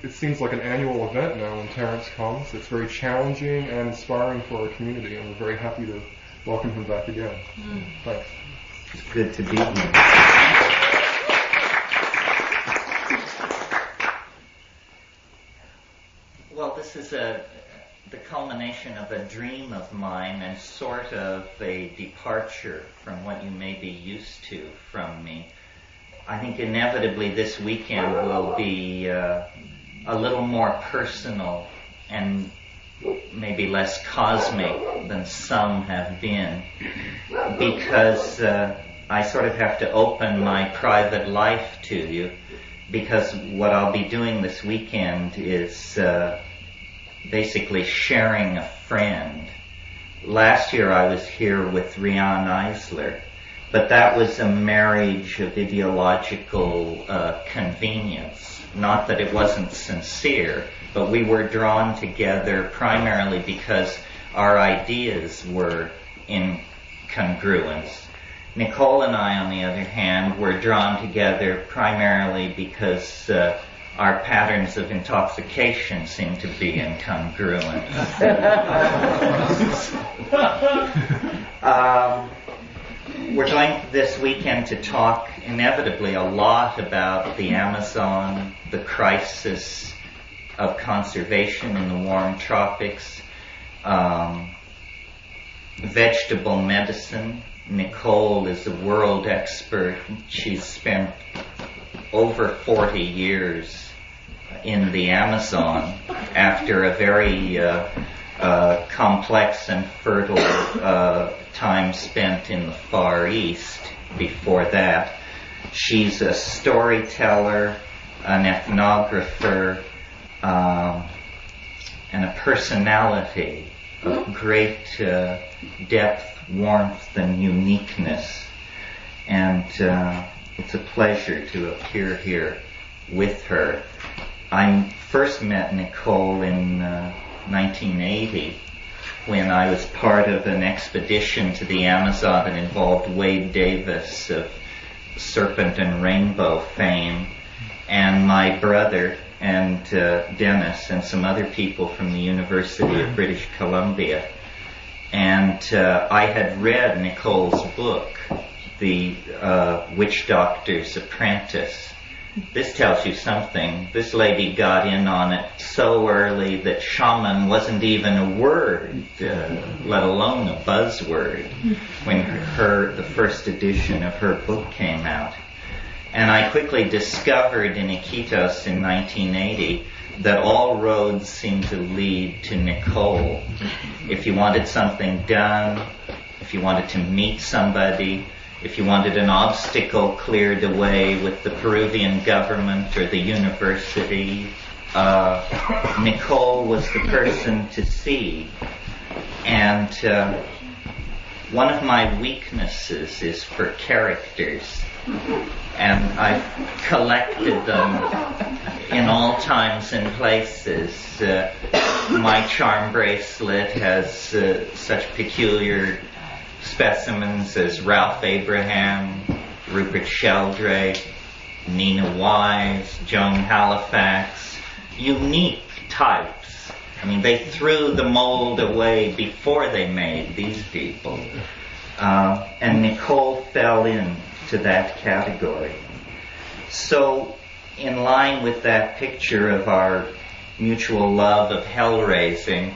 it seems like an annual event now when Terence comes. It's very challenging and inspiring for our community, and we're very happy to welcome him back again. Thanks. It's good to be here. Well, this is the culmination of a dream of mine and sort of a departure from what you may be used to from me. I think inevitably this weekend will be a little more personal and maybe less cosmic than some have been, because I sort of have to open my private life to you, because what I'll be doing this weekend is basically sharing a friend. Last year I was here with Rian Eisler, but that was a marriage of ideological convenience. Not that it wasn't sincere, but we were drawn together primarily because our ideas were in congruence. Nicole and I, on the other hand, were drawn together primarily because our patterns of intoxication seem to be incongruent. We're going this weekend to talk inevitably a lot about the Amazon, the crisis of conservation in the warm tropics, vegetable medicine. Nicole is a world expert. She's spent over 40 years in the Amazon after a very complex and fertile time spent in the Far East before that. She's a storyteller, an ethnographer, and a personality of great depth, warmth, and uniqueness. And it's a pleasure to appear here with her. I first met Nicole in 1980 when I was part of an expedition to the Amazon that involved Wade Davis of Serpent and Rainbow fame, and my brother and Dennis and some other people from the University of British Columbia. And I had read Nicole's book, The Witch Doctor's Apprentice. This tells you something. This lady got in on it so early that shaman wasn't even a word, let alone a buzzword, when the first edition of her book came out. And I quickly discovered in Iquitos in 1980 that all roads seemed to lead to Nicole. If you wanted something done, if you wanted to meet somebody, if you wanted an obstacle cleared away with the Peruvian government or the university, Nicole was the person to see. And one of my weaknesses is for characters. And I've collected them in all times and places. My charm bracelet has such peculiar specimens as Ralph Abraham, Rupert Sheldrake, Nina Wise, Joan Halifax, unique types. I mean, they threw the mold away before they made these people. And Nicole fell into that category. So, in line with that picture of our mutual love of hell raising,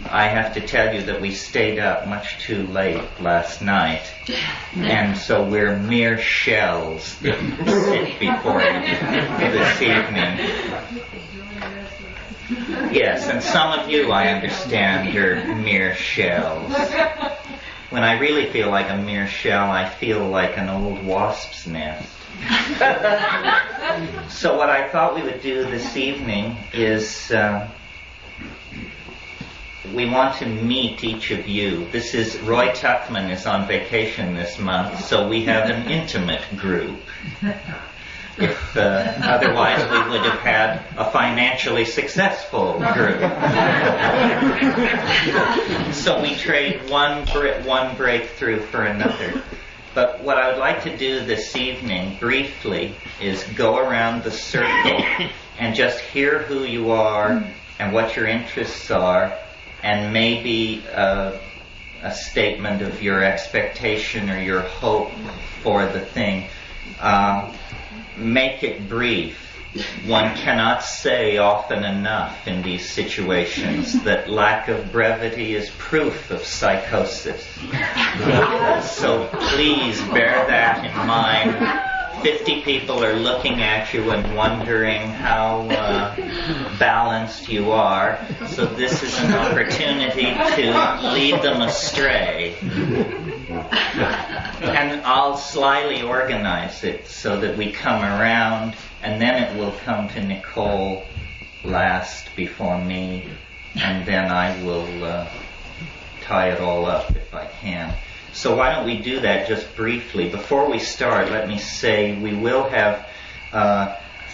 I have to tell you that we stayed up much too late last night, and so we're mere shells that sit before you this evening. Yes, and some of you, I understand, are mere shells. When I really feel like a mere shell, I feel like an old wasp's nest. So what I thought we would do this evening is we want to meet each of you. This is Roy Tuckman is on vacation this month, so we have an intimate group. If otherwise we would have had a financially successful group. So we trade one breakthrough for another. But what I would like to do this evening, briefly, is go around the circle and just hear who you are and what your interests are, and maybe a statement of your expectation or your hope for the thing. Make it brief. One cannot say often enough in these situations that lack of brevity is proof of psychosis. So please bear that in mind. 50 people are looking at you and wondering how balanced you are. So this is an opportunity to lead them astray. And I'll slyly organize it so that we come around, and then it will come to Nicole last before me, and then I will tie it all up if I can. So why don't we do that just briefly. Before we start, let me say we will have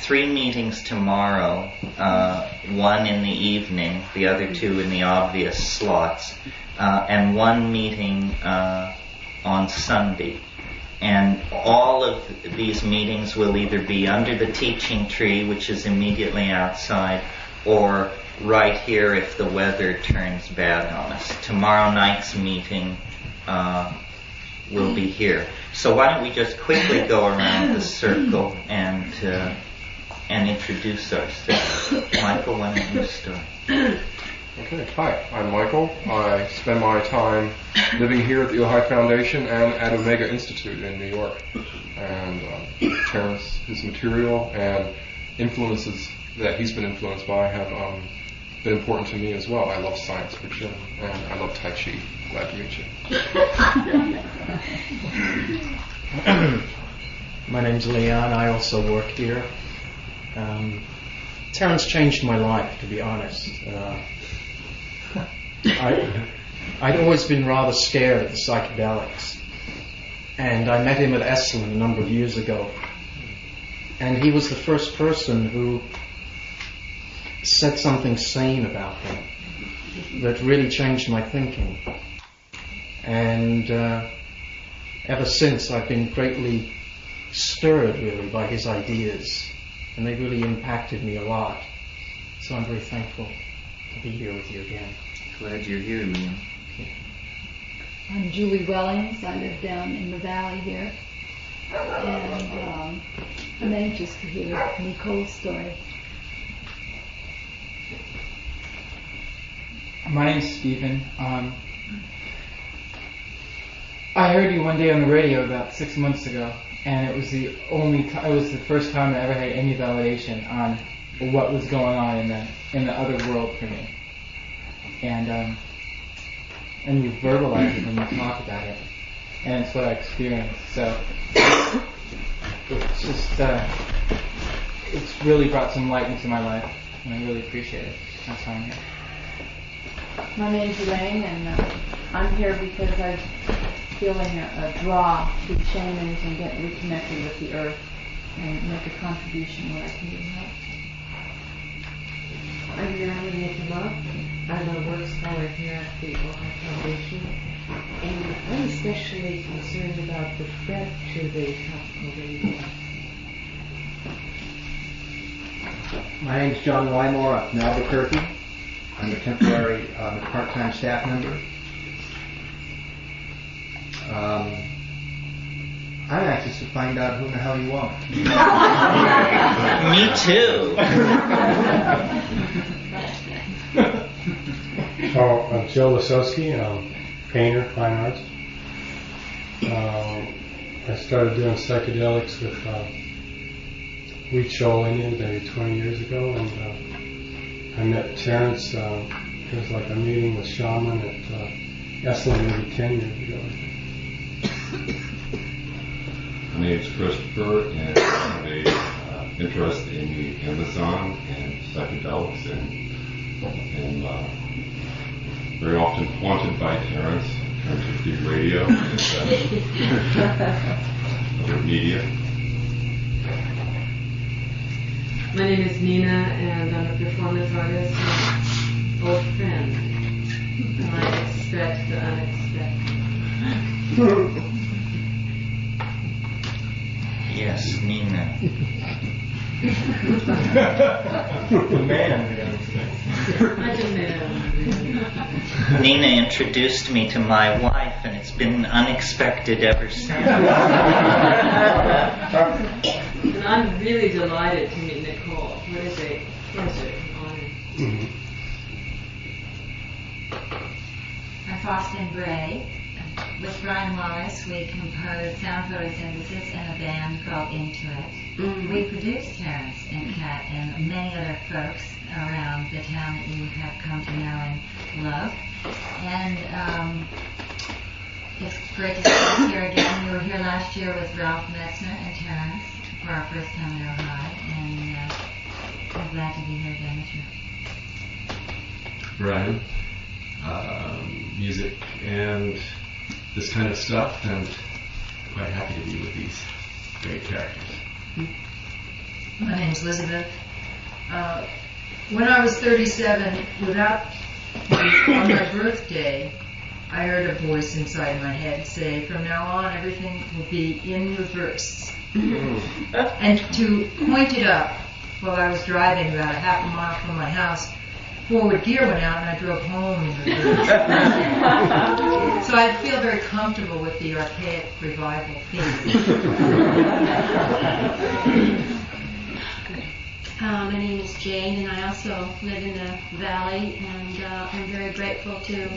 3 meetings tomorrow, one in the evening, the other 2 in the obvious slots, and 1 meeting on Sunday. And all of these meetings will either be under the teaching tree, which is immediately outside, or right here if the weather turns bad on us. Tomorrow night's meeting will be here. So why don't we just quickly go around the circle and introduce ourselves. Michael, why don't you start? Okay, hi, I'm Michael. I spend my time living here at the Ojai Foundation and at Omega Institute in New York. And Terence, his material and influences that he's been influenced by have been important to me as well. I love science fiction and I love Tai Chi. Glad to meet you. My name's Leon. I also work here. Terence changed my life, to be honest. I'd always been rather scared of the psychedelics, and I met him at Esalen a number of years ago, and he was the first person who said something sane about them that really changed my thinking. And ever since, I've been greatly stirred, really, by his ideas, and they really impacted me a lot. So I'm very thankful to be here with you again. Glad you're here, Liam. I'm Julie Wellings. I live down in the valley here, and I'm anxious to hear Nicole's story. My name's Stephen. I heard you one day on the radio about 6 months ago, and it was the first time I ever had any validation on what was going on in the other world for me. And you verbalize it when you talk about it, and it's what I experienced. So it's just it's really brought some light into my life, and I really appreciate it. That's why I'm here. My name's Elaine, and I'm here because I'm feeling a draw to be shamans and get reconnected with the earth and make a contribution where I can do help. I'm Marilyn Nicola. I'm a work scholar here at the Ojai Foundation, and I'm especially concerned about the threat to the tropical rainforest. My name's John Wymore. I'm from Albuquerque. I'm a temporary part-time staff member. I'm anxious to find out who the hell you are. Me too. So I'm Joe Lasowski. I'm a painter, fine arts. I started doing psychedelics with Wheat Shoal Indians maybe 20 years ago, and I met Terence. It was like a meeting with shaman at Esalen maybe 10 years ago. My name is Christopher, and I have a interest in the Amazon and psychedelics, and very often haunted by Terence in terms of the radio and other media. My name is Nina, and I'm a performance artist and old friend. And I expect the unexpected. Yes, Nina. The man. I demand. Nina introduced me to my wife, and it's been unexpected ever since. And I'm really delighted to meet Nicole. What is it? An honor. Mm-hmm. I'm Faustin Bray. With Brian Wallace, we composed sound photosynthesis in a band called Into It. Mm-hmm. We produced Terence and Kat and many other folks around the town that you have come to know and love. And it's great to see us here again. We were here last year with Ralph Metzner and Terence for our first time in Ohio, and I'm glad to be here again this year. Brian, music and this kind of stuff, and quite happy to be with these great characters. My name's Elizabeth. When I was 37, on my birthday, I heard a voice inside my head say, from now on everything will be in reverse. And to point it up, while I was driving about a half a mile from my house, forward gear went out and I drove home in reverse. So I feel very comfortable with the archaic revival theme. My name is Jane, and I also live in the valley, and I'm very grateful to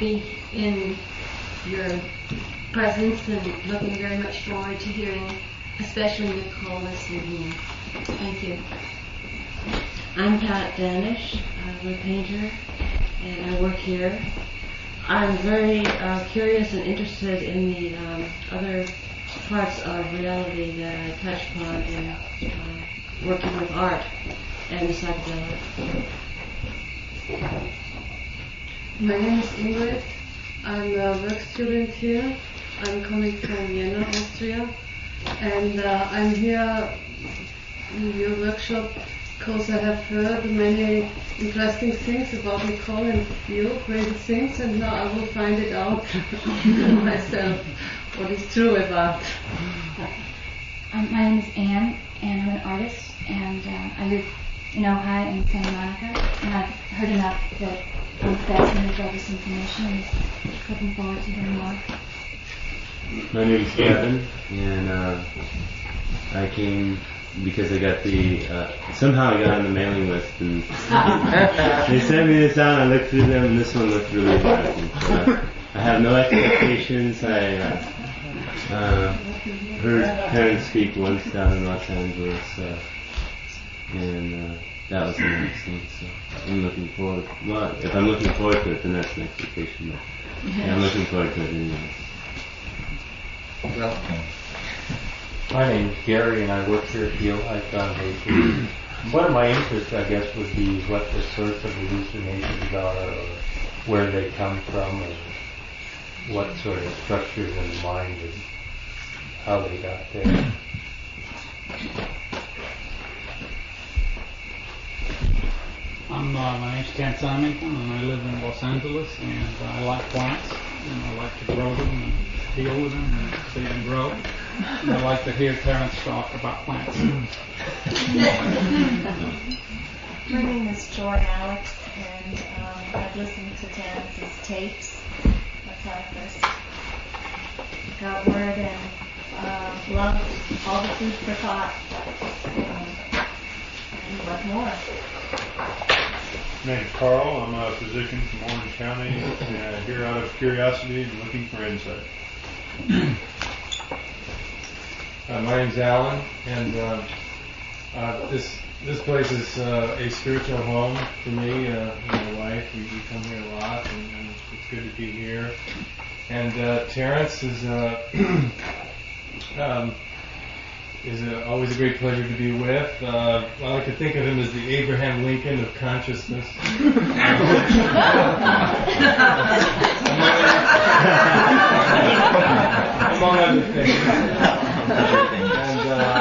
be in your presence and looking very much forward to hearing, especially Nicole this evening. Thank you. I'm Pat Danish. I'm a painter, and I work here. I'm very curious and interested in the other parts of reality that I touch upon in working with art and the psychedelic. My name is Ingrid. I'm a work student here. I'm coming from Vienna, Austria, and I'm here in your workshop because I have heard many interesting things about Nicole and you, crazy things, and now I will find it out myself what is true about. My name is Anne, and I'm an artist, and I live in Ohio and Santa Monica, and I've heard enough that I'm fascinated by this information and looking forward to hearing more. My name is Kevin, and I came because I got somehow I got on the mailing list, and they sent me this out, I looked through them, and this one looked really interesting. So I have no expectations. I heard Terence speak once down in Los Angeles, and that was interesting. So I'm looking forward. Well, if I'm looking forward to it, then that's an expectation. But yeah, I'm looking forward to it anyway. Welcome. My name is Gary, and I work here at the Ojai Foundation. One of my interests, I guess, would be what the source of hallucinations are, or where they come from, and what sort of structures in the mind and how they got there. My name's Terence Mckenna, and I live in Los Angeles, and I like plants, and I like to grow them and deal with them and see them grow. And I like to hear Terence talk about plants. My name is Joy Alex, and I've listened to Terence's tapes. That's how I first got word and loved all the food for thought. And love more. My name is Carl. I'm a physician from Orange County, here out of curiosity and looking for insight. My name's Alan, and this place is a spiritual home for me and my wife. We come here a lot, and it's good to be here. And Terence is always a great pleasure to be with. I like to think of him as the Abraham Lincoln of consciousness. Among other things.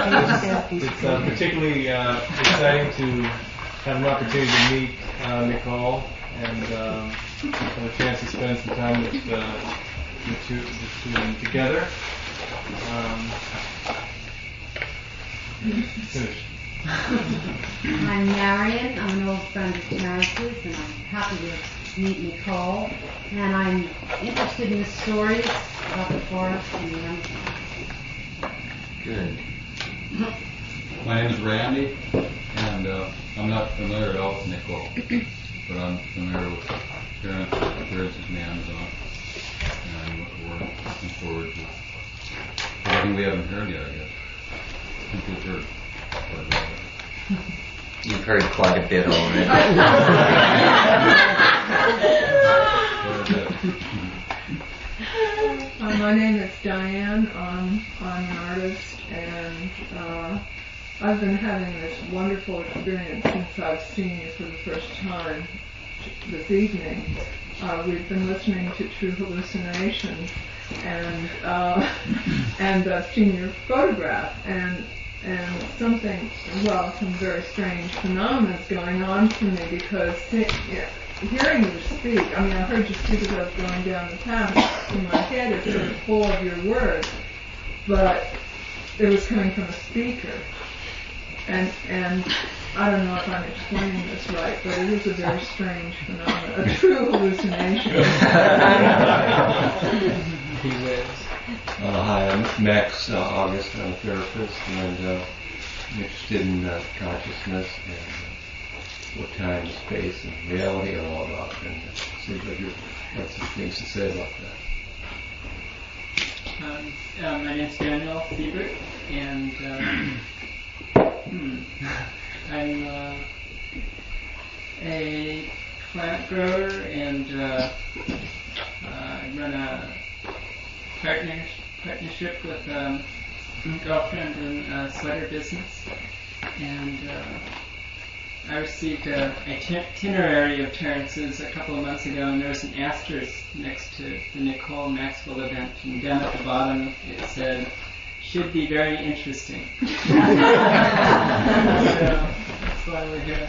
And it's particularly exciting to have an opportunity to meet Nicole and have a chance to spend some time with the two of them together. Finished. I'm Marion. I'm an old friend of Terence's, and I'm happy to meet Nicole. And I'm interested in the stories about the forest and the Amazon. Good. My name is Randy, and I'm not familiar at all with Nicole, but I'm familiar with Terence's and the Amazon, and we're looking forward to everything we haven't heard yet, I guess. I think we've heard quite a bit. You've heard quite a bit already. My name is Diane. I'm an artist, and I've been having this wonderful experience since I've seen you for the first time this evening. We've been listening to True Hallucinations, and I've seen your photograph, and something, well, some very strange phenomena is going on for me, because hearing you speak, I mean, I heard you speak as I was going down the path. In my head, it's sort of full of your words, but it was coming from a speaker. And I don't know if I'm explaining this right, but it is a very strange phenomenon, a true hallucination. He lives. Hi, I'm Max August. I'm a therapist, and I'm interested in consciousness and what time, space, and reality are all about. And it seems like you have some things to say about that. My name's Daniel Siebert, and I'm a plant grower, and I run a partnership with a girlfriend in a sweater business, and I received an itinerary of Terence's a couple of months ago, and there was an asterisk next to the Nicole Maxwell event, and down at the bottom it said, "Should be very interesting." So that's why we're here.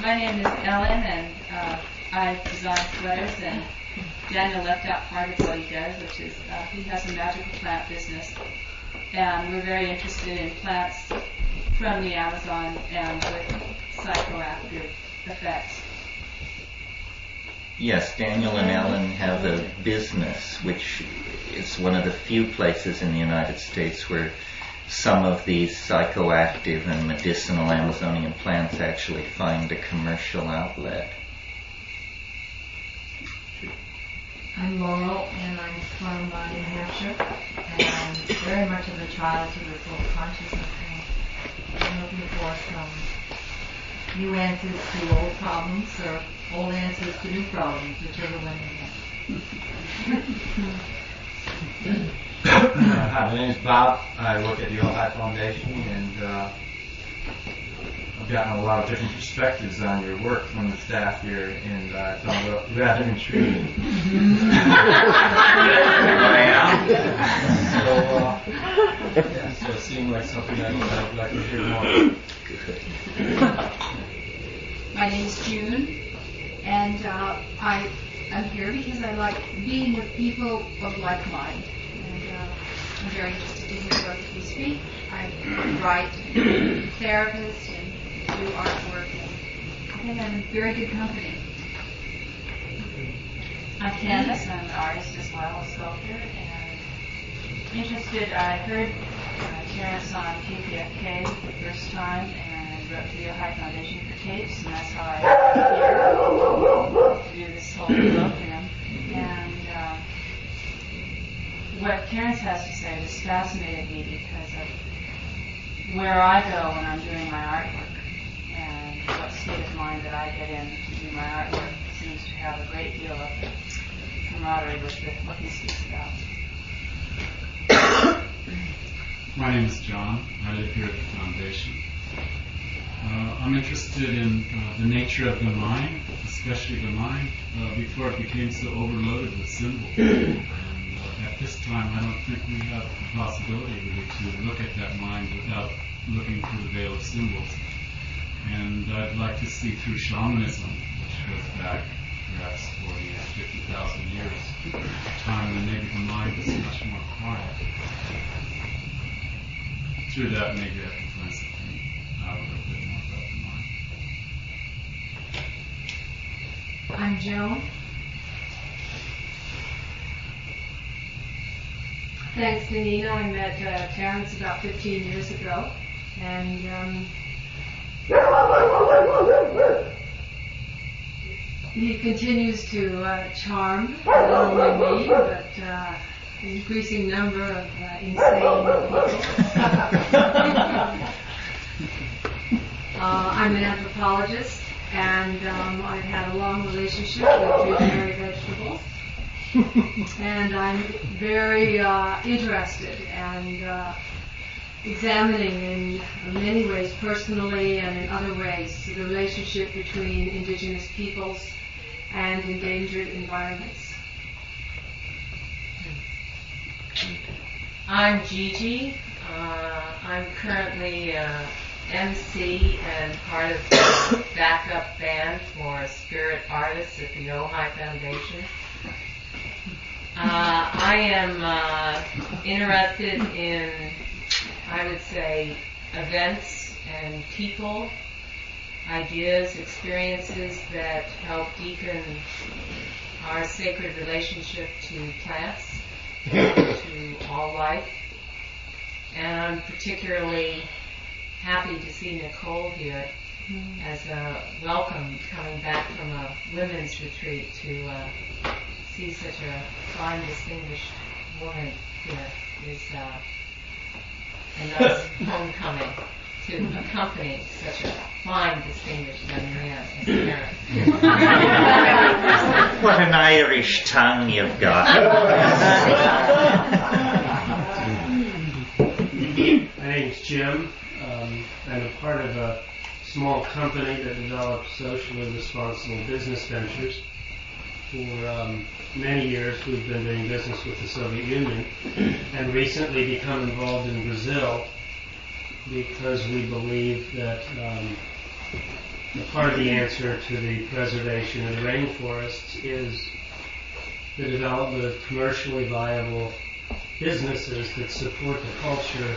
My name is Ellen, and I design sweaters, and Daniel left out part of what he does, which is he has a magical plant business, and we're very interested in plants from the Amazon and with psychoactive effects. Yes, Daniel and Ellen have a business, which is one of the few places in the United States where some of these psychoactive and medicinal Amazonian plants actually find a commercial outlet. I'm Laurel, and I'm from New Hampshire, and very much of a child to the full consciousness thing. I'm looking for some new answers to old problems, or old answers to new problems, whichever one you get. Hi, my name is Bob. I work at the Ojai Foundation, and I've gotten a lot of different perspectives on your work from the staff here, and I found it rather intriguing. So it seemed like something I'd like to hear more. My name is June, and I'm here because I like being with people of like mind. And I'm very interested to hear both of you speak. I write, therapist, and do artwork. I think I'm in very good company. I'm Candace, I'm an artist as well, a sculptor, and interested, I heard Terence on KPFK for the first time, and wrote to the Ojai Foundation for tapes, and that's how I came here to do this whole program. And what Terence has to say has fascinated me because of where I go when I'm doing my artwork, and what state of mind that I get in to do my artwork seems to have a great deal of camaraderie with what he speaks about. My name is John. I live here at the foundation. I'm interested in the nature of the mind, especially the mind, before it became so overloaded with symbols. And at this time, I don't think we have the possibility really to look at that mind without looking through the veil of symbols. And I'd like to see through shamanism, which goes back perhaps 40 or 50,000 years, a time when maybe the mind was much more quiet. through that, maybe I can find something out a little bit more about the mind. I'm Joan. Thanks to Nina, I met Terence about 15 years ago, and he continues to charm not only me, but an increasing number of insane people. I'm an anthropologist, and I've had a long relationship with visionary vegetables. And I'm very interested and examining in many ways, personally and in other ways, the relationship between indigenous peoples and endangered environments. I'm Gigi. I'm currently MC and part of the backup band for spirit artists at the Ojai Foundation. I am interested in, I would say, events and people, ideas, experiences that help deepen our sacred relationship to plants, to all life. And I'm particularly happy to see Nicole here as a welcome coming back from a women's retreat to see such a fine, distinguished woman here is a nice homecoming to accompany such a fine, distinguished young man as Terence. What an Irish tongue you've got. My name's Jim. I'm a part of a small company that develops socially responsible business ventures. For many years we've been doing business with the Soviet Union and recently become involved in Brazil because we believe that part of the answer to the preservation of the rainforests is the development of commercially viable businesses that support the culture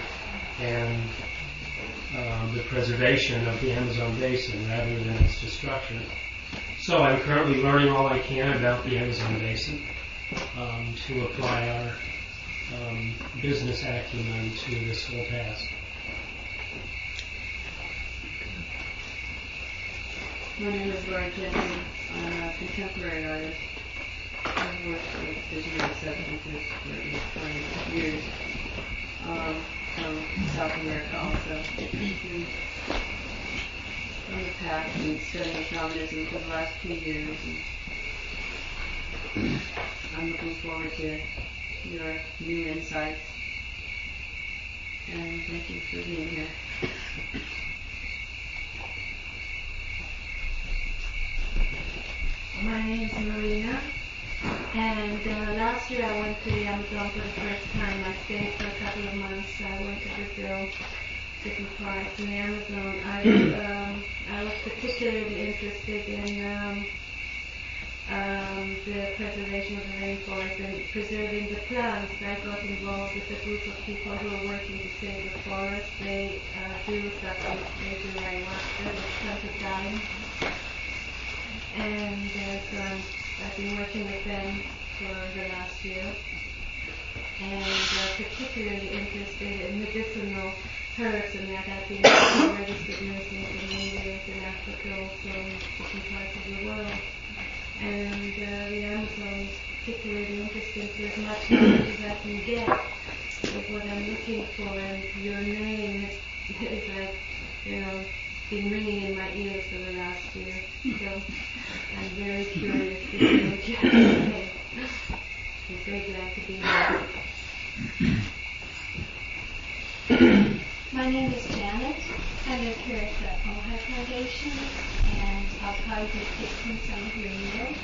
and the preservation of the Amazon basin rather than its destruction. So I'm currently learning all I can about the Amazon basin to apply our business acumen to this whole task. My name is Laura Jensen. I'm a contemporary artist. I've worked with visionary substances for 20 years. From South America also. On the path and studying shamanism for the last 2 years. And I'm looking forward to your new insights. And thank you for being here. My name is Marina, and last year I went to the Amazon for the first time. I stayed for a couple of months. I went to Brazil, different parts in the Amazon. I was particularly interested in the preservation of the rainforest and preserving the plants. I got involved with a group of people who are working to save the forest. They do stuff like they do ayahuasca, with plants of dying. And so I've been working with them for the last year, and particularly interested in medicinal herbs, and that I've been registered nurse in many years in Africa, also in different parts of the world. And the Amazon is particularly interesting, so as much knowledge as I can get is what I'm looking for, and your name is like, been ringing in my ears for the last year. So I'm very curious to hear what you have to say. I'm very glad to be here. My name is Janet. I live here at the Ojai Foundation, and I'll probably be taking some of your meals.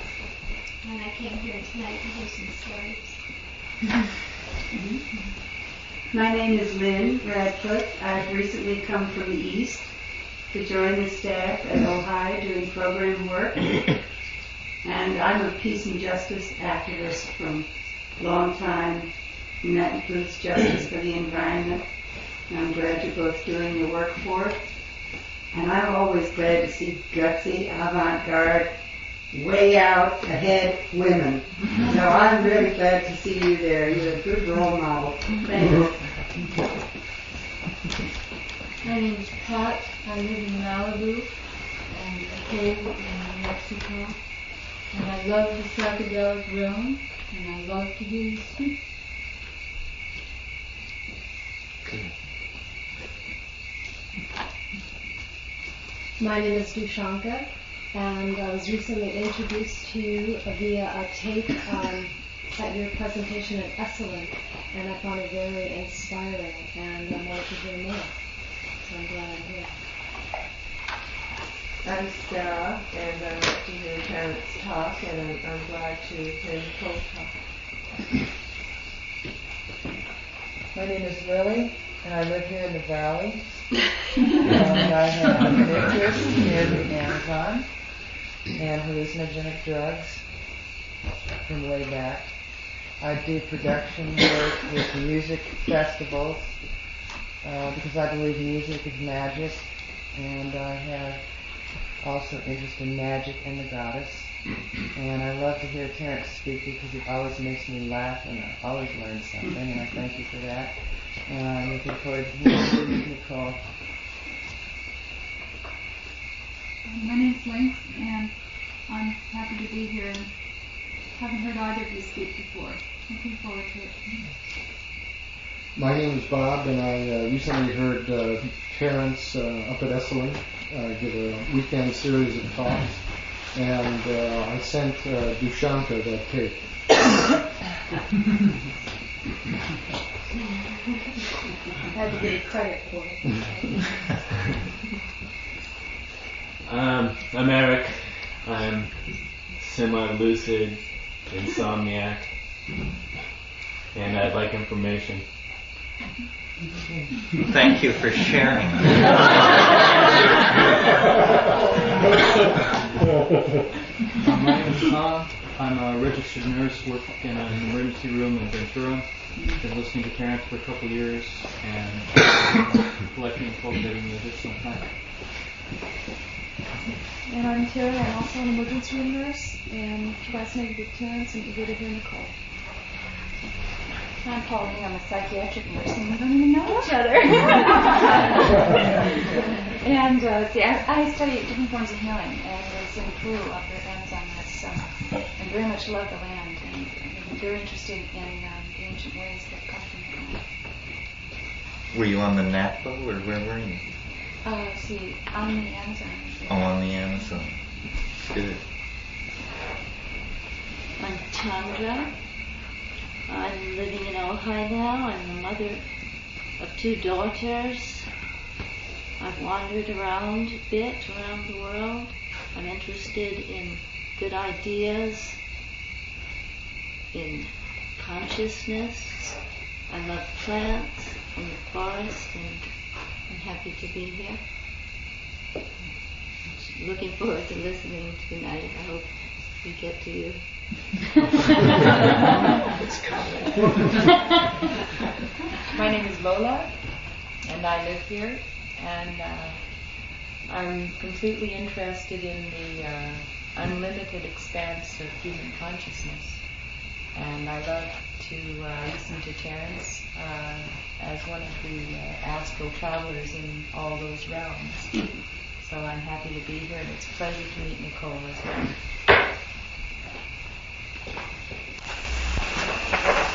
And I came here tonight to hear some stories. My name is Lynn Radcliffe. I've recently come from the East to join the staff at Ojai doing program work. And I'm a peace and justice activist from a long time, and that includes justice for the environment I'm glad you're both doing your work for it. And I'm always glad to see gutsy, avant-garde, way out ahead women. So I'm really glad to see you there. You're a good role model. Thanks. My name is Pat. I live in Malibu and a cave in New Mexico. And I love the psychedelic realm, and I love to hear you speak. My name is Dushanka, and I was recently introduced to you via a tape at your presentation at Esalen, and I found it very inspiring, and I wanted to hear more. So I'm glad I'm here. I'm Sarah, and I like to hear Terence talk, and I'm glad to hear Nicole talk. My name is Lily, and I live here in the valley. And I have an interest in the Amazon and hallucinogenic drugs from way back. I do production work with music festivals because I believe music is magic, and I have also interest in magic and the goddess. And I love to hear Terence speak because it always makes me laugh, and I always learn something, and I thank you for that. And I'm looking forward to hearing you, Nicole. My name's Lynx, and I'm happy to be here, and haven't heard either of you speak before. Looking forward to it. My name is Bob, and I recently heard Terence up at Esalen give a weekend series of talks, and I sent Dushanka that tape. I had to give you credit for it. I'm Eric. I'm semi-lucid, insomniac, and I'd like information. Thank you for sharing. My name is Tom. I'm a registered nurse working in an emergency room in Ventura. Been listening to Terence for a couple of years and collecting and cultivating medicinal plants. And I'm Terry. I'm also an emergency room nurse, and fascinated with Terence and eager to hear Nicole. I'm Pauline. I'm a psychiatric nurse, and we don't even know each other. And see, I study different forms of healing, and was in Peru up at Amazon last summer, and very much love the land, and I'm very interested in the ancient ways that come from the land. Were you on the Napa, or where were you? See, on the Amazon. Oh, on the Amazon. Good. I'm Chandra. I'm living in Ojai now. I'm the mother of 2 daughters. I've wandered around a bit around the world. I'm interested in good ideas, in consciousness. I love plants and the forest, and I'm happy to be here. Looking forward to listening tonight. I hope we get to you. It's coming. My name is Lola, and I live here, and I'm completely interested in the unlimited expanse of human consciousness. And I love to listen to Terence as one of the astral travelers in all those realms. So I'm happy to be here, and it's a pleasure to meet Nicole as well.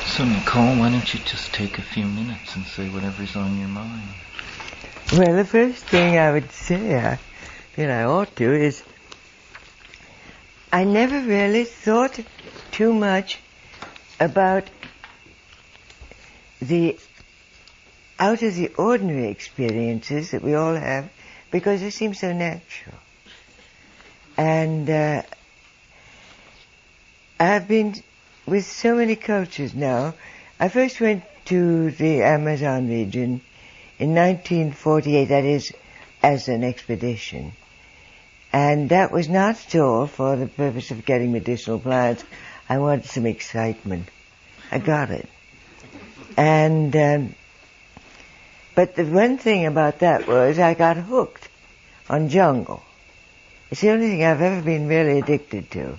So, Nicole, why don't you just take a few minutes and say whatever's on your mind? Well, the first thing I would say that I ought to is I never really thought too much about the out of the ordinary experiences that we all have, because they seem so natural. And I've been with so many cultures now. I first went to the Amazon region in 1948, that is, as an expedition. And that was not at all for the purpose of getting medicinal plants. I wanted some excitement. I got it. And, But the one thing about that was I got hooked on jungle. It's the only thing I've ever been really addicted to.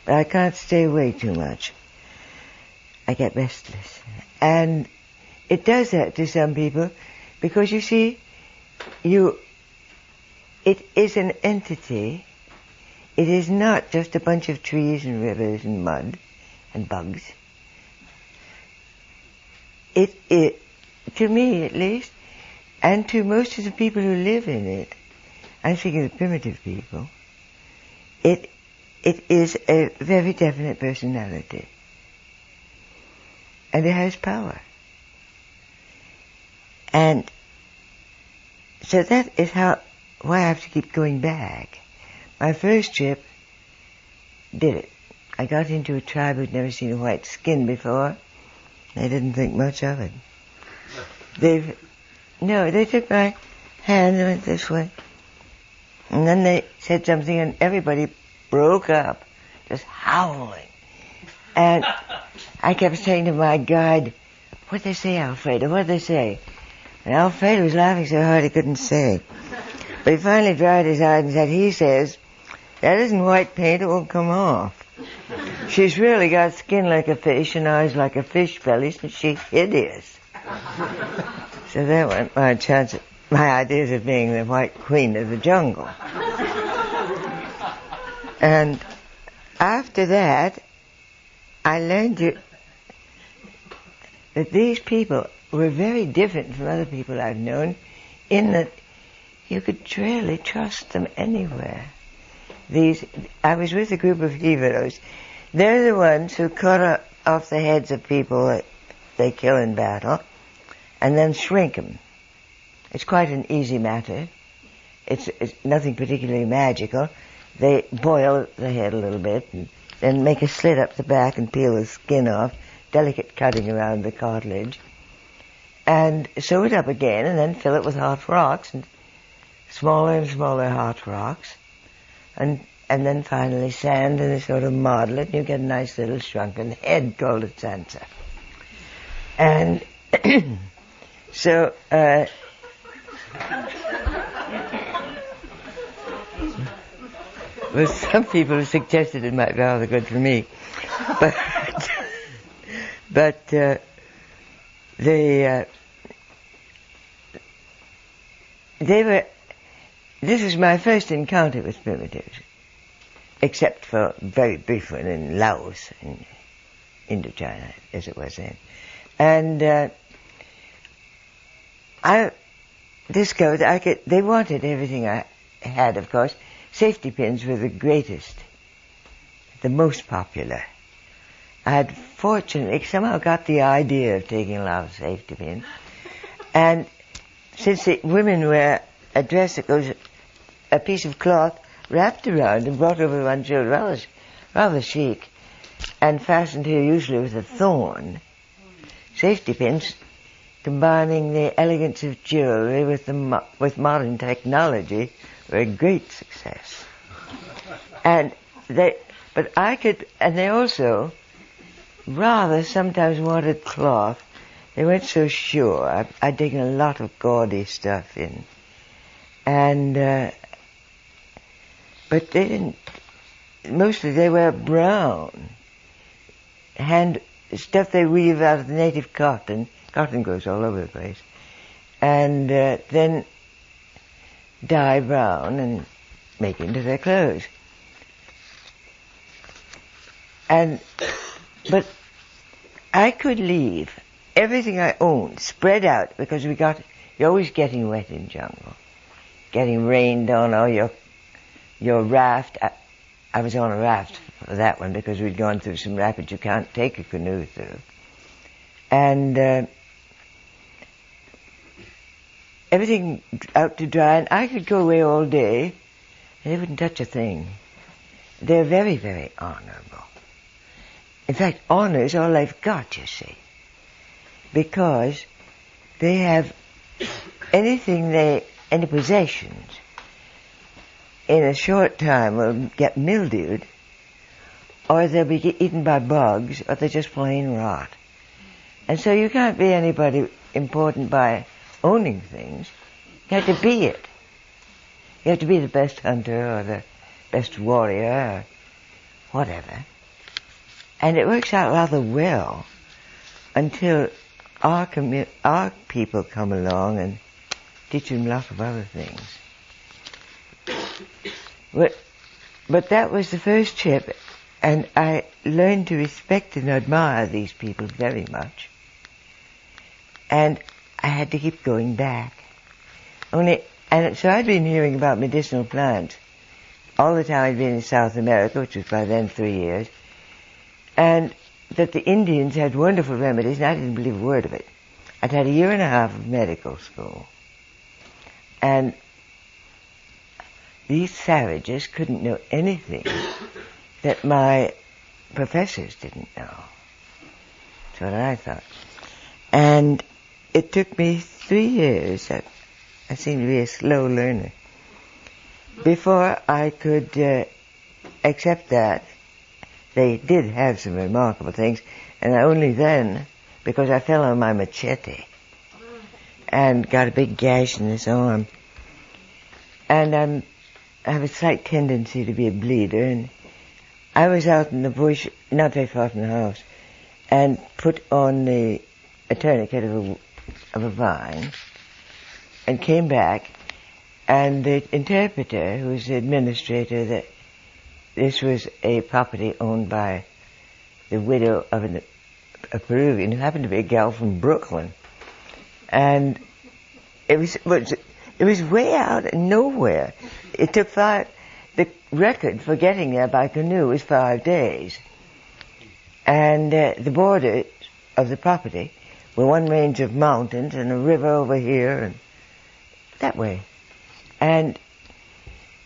But I can't stay away too much. I get restless. And it does that to some people because, you see, it is an entity. It is not just a bunch of trees and rivers and mud and bugs. It, to me at least, and to most of the people who live in it, I'm thinking of the primitive people, it is a very definite personality. And it has power. And so that is why I have to keep going back. My first trip did it. I got into a tribe who'd never seen a white skin before. They didn't think much of it. They took my hand and went this way. And then they said something and everybody broke up, just howling. And I kept saying to my guide, "What'd they say, Alfredo? What'd they say?" And Alfredo was laughing so hard he couldn't say. But he finally dried his eyes and said, "He says, that isn't white paint, it won't come off. She's really got skin like a fish and eyes like a fish belly, and she's hideous." So that went my ideas of being the white queen of the jungle. And after that, I learned that these people were very different from other people I've known in that you could really trust them anywhere. I was with a group of heroes. They're the ones who cut off the heads of people that they kill in battle and then shrink them. It's quite an easy matter. It's nothing particularly magical. They boil the head a little bit and then make a slit up the back and peel the skin off, delicate cutting around the cartilage, and sew it up again and then fill it with hot rocks, and smaller and smaller hot rocks, and then finally sand, and they sort of model it, and you get a nice little shrunken head called a Sansa. And so well, some people have suggested it might be rather good for me, but they were. This was my first encounter with primitives, except for a very brief one in Laos, in Indochina, as it was then. And I discovered they wanted everything I had, of course. Safety pins were the greatest, the most popular. I had fortunately somehow got the idea of taking a lot of safety pins. And since the women wear a dress that goes a piece of cloth wrapped around and brought over one shoulder, rather chic, and fastened here usually with a thorn, safety pins combining the elegance of jewelry with modern technology were a great success. And they also rather sometimes wanted cloth. They weren't so sure. I'd taken a lot of gaudy stuff in. And, but they didn't, mostly they wear brown. Stuff they weave out of the native cotton. Cotton grows all over the place. And then dye brown and make into their clothes. But I could leave everything I owned spread out because you're always getting wet in jungle, getting rained on, or your raft. I was on a raft for that one because we'd gone through some rapids you can't take a canoe through. And everything out to dry, and I could go away all day, and they wouldn't touch a thing. They're very, very honorable. In fact, honor is all they've got, you see, because they have any possessions in a short time will get mildewed, or they'll be eaten by bugs, or they just plain rot. And so you can't be anybody important by owning things. You have to be it. You have to be the best hunter or the best warrior or whatever. And it works out rather well until our people come along and teach them lots of other things. But that was the first trip, and I learned to respect and admire these people very much. And I had to keep going back. And so I'd been hearing about medicinal plants all the time I'd been in South America, which was by then 3 years, and that the Indians had wonderful remedies, and I didn't believe a word of it. I'd had a year and a half of medical school. And these savages couldn't know anything that my professors didn't know. That's what I thought. And it took me 3 years, I seem to be a slow learner, before I could accept that. They did have some remarkable things, and only then, because I fell on my machete and got a big gash in this arm. And I have a slight tendency to be a bleeder, and I was out in the bush, not very far from the house, and put on a tourniquet of a vine, and came back, and the interpreter, who was the administrator, that this was a property owned by the widow of a Peruvian who happened to be a gal from Brooklyn, and it was way out of nowhere. It took the record for getting there by canoe was 5 days. And the borders of the property were one range of mountains and a river over here and that way. And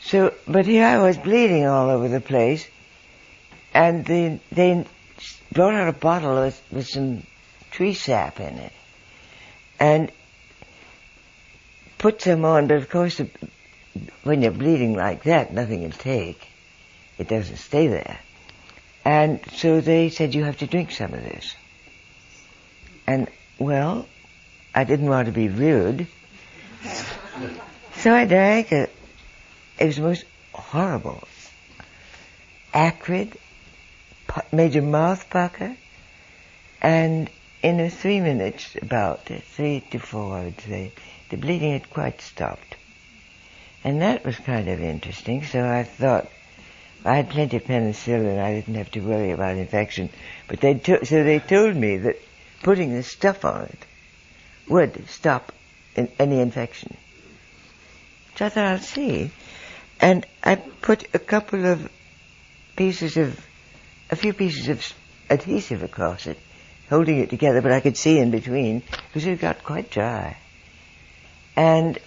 so, but here I was bleeding all over the place, and they brought out a bottle with some tree sap in it, and put some on, but of course when you're bleeding like that, nothing will take. It doesn't stay there. And so they said, you have to drink some of this. And, well, I didn't want to be rude, so I drank it. It was the most horrible, acrid, made your mouth pucker, and in 3 minutes, about 3 to 4, I would say, the bleeding had quite stopped. And that was kind of interesting, so I thought, I had plenty of penicillin, I didn't have to worry about infection. But they told me that putting this stuff on it would stop any infection. So I thought, I'll see. And I put a few pieces of adhesive across it, holding it together, but I could see in between, because it got quite dry. And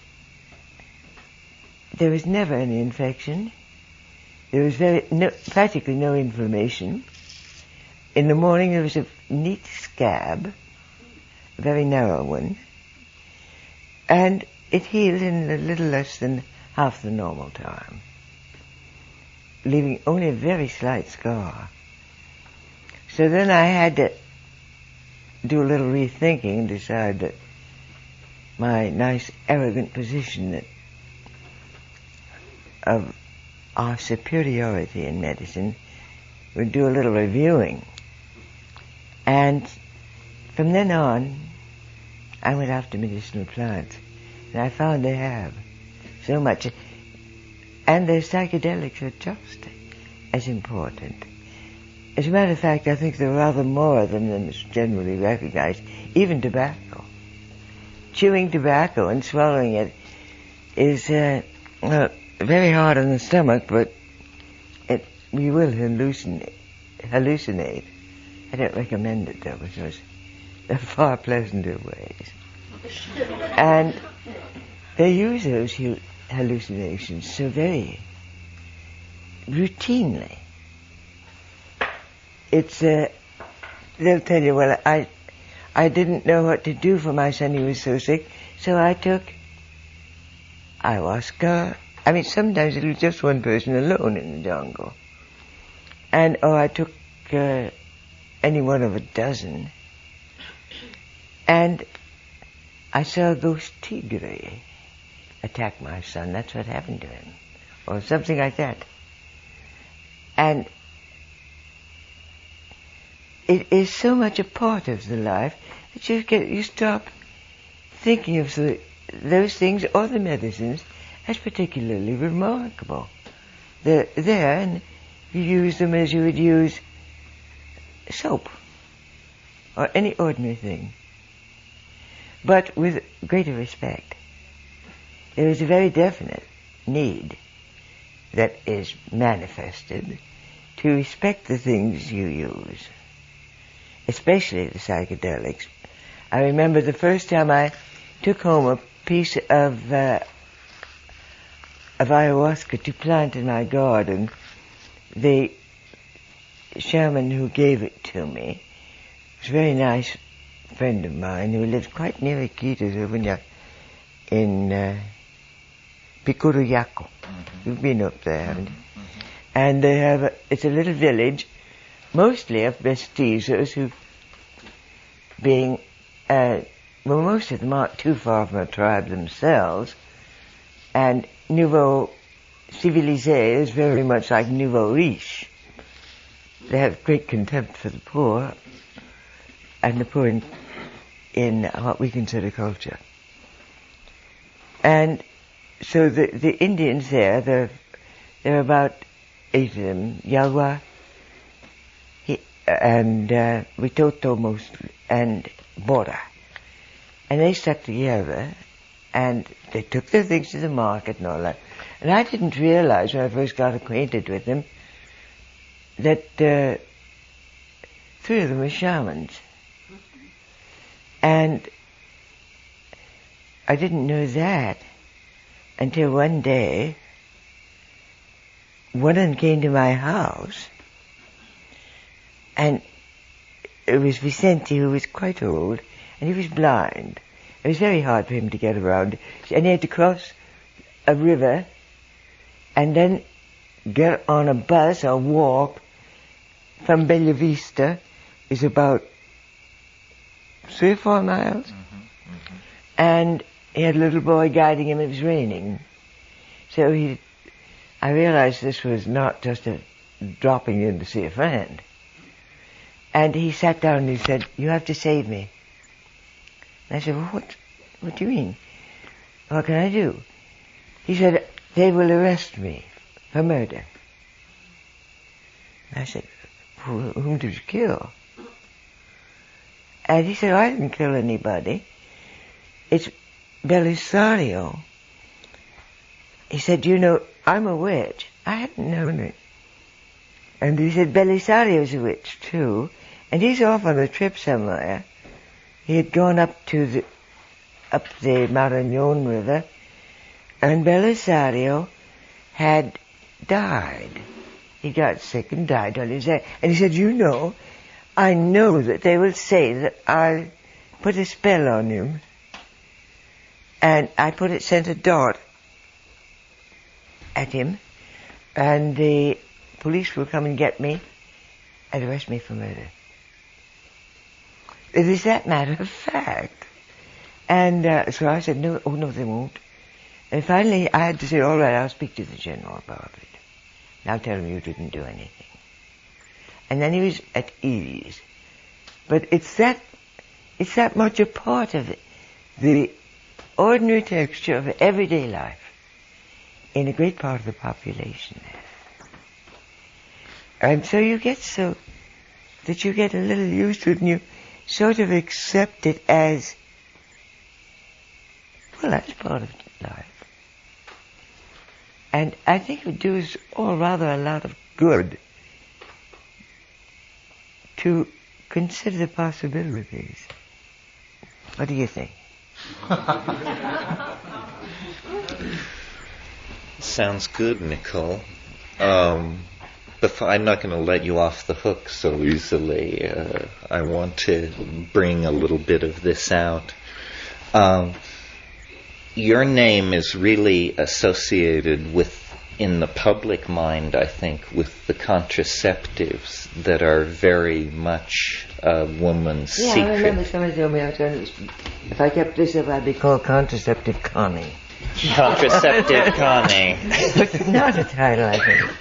there was never any infection. There was practically no inflammation. In the morning there was a neat scab, a very narrow one, and it healed in a little less than half the normal time, leaving only a very slight scar. So then I had to do a little rethinking and decide that my nice arrogant position of our superiority in medicine would do a little reviewing. And from then on, I went after medicinal plants, and I found they have so much. And their psychedelics are just as important. As a matter of fact, I think there are rather more of them than is generally recognized. Even tobacco. Chewing tobacco and swallowing it is very hard on the stomach, but you will hallucinate. I don't recommend it though, because there are far pleasanter ways. And they use those hallucinations so very routinely. They'll tell you, well, I didn't know what to do for my son, he was so sick, so I took ayahuasca. I mean, sometimes it was just one person alone in the jungle. Or I took any one of a dozen. And I saw a ghost tigre attack my son. That's what happened to him. Or something like that. And it is so much a part of the life that you stop thinking of those things or the medicines as particularly remarkable. They're there, and you use them as you would use soap or any ordinary thing, but with greater respect. There is a very definite need that is manifested to respect the things you use, especially the psychedelics. I remember the first time I took home a piece of ayahuasca to plant in my garden. The shaman who gave it to me was a very nice friend of mine who lives quite near Iquitos in Picuruyaco. You've been up there, haven't you? And they have it's a little village, mostly of mestizos who, being, most of them aren't too far from a tribe themselves, and Nouveau Civilisé is very much like Nouveau Riche. They have great contempt for the poor, and the poor in what we consider culture. And so the Indians there are about 8 of them, Yagua, and Witoto mostly, and Bora. And they stuck together, and they took their things to the market and all that. And I didn't realize when I first got acquainted with them that 3 of them were shamans. And I didn't know that until one day one of them came to my house, and it was Vicente, who was quite old, and he was blind. It was very hard for him to get around, and he had to cross a river and then get on a bus or walk from Bella Vista. Is about 3 or 4 miles. And he had a little boy guiding him. It was raining. So I realized this was not just a dropping in to see a friend. And he sat down and he said, "You have to save me." And I said, "Well, what do you mean? What can I do?" He said, "They will arrest me for murder." And I said, "Whom did you kill?" And he said, "I didn't kill anybody. It's Belisario." He said, "You know, I'm a witch." I hadn't known it. And he said, "Belisario's a witch too, and he's off on a trip somewhere." He had gone up the Marañón River, and Belisario had died. He got sick and died while he was there. And he said, "You know, I know that they will say that I put a spell on him, and I sent a dart at him, and the police will come and get me and arrest me for murder." It is that matter of fact. And so I said, "No, oh no, they won't." And finally I had to say, "All right, I'll speak to the general about it. And I'll tell him you didn't do anything." And then he was at ease. But it's that much a part of the ordinary texture of everyday life in a great part of the population there. And so you get a little used to it, and you sort of accept it as, well, that's part of life. And I think it would do us all rather a lot of good to consider the possibilities. What do you think? Sounds good, Nicole. I'm not going to let you off the hook so easily. I want to bring a little bit of this out. Your name is really associated with, in the public mind, I think, with the contraceptives that are very much a woman's Yeah, secret. I remember somebody told me if I kept this up, I'd be called Contraceptive Connie. Contraceptive Connie. It's not a title, I think.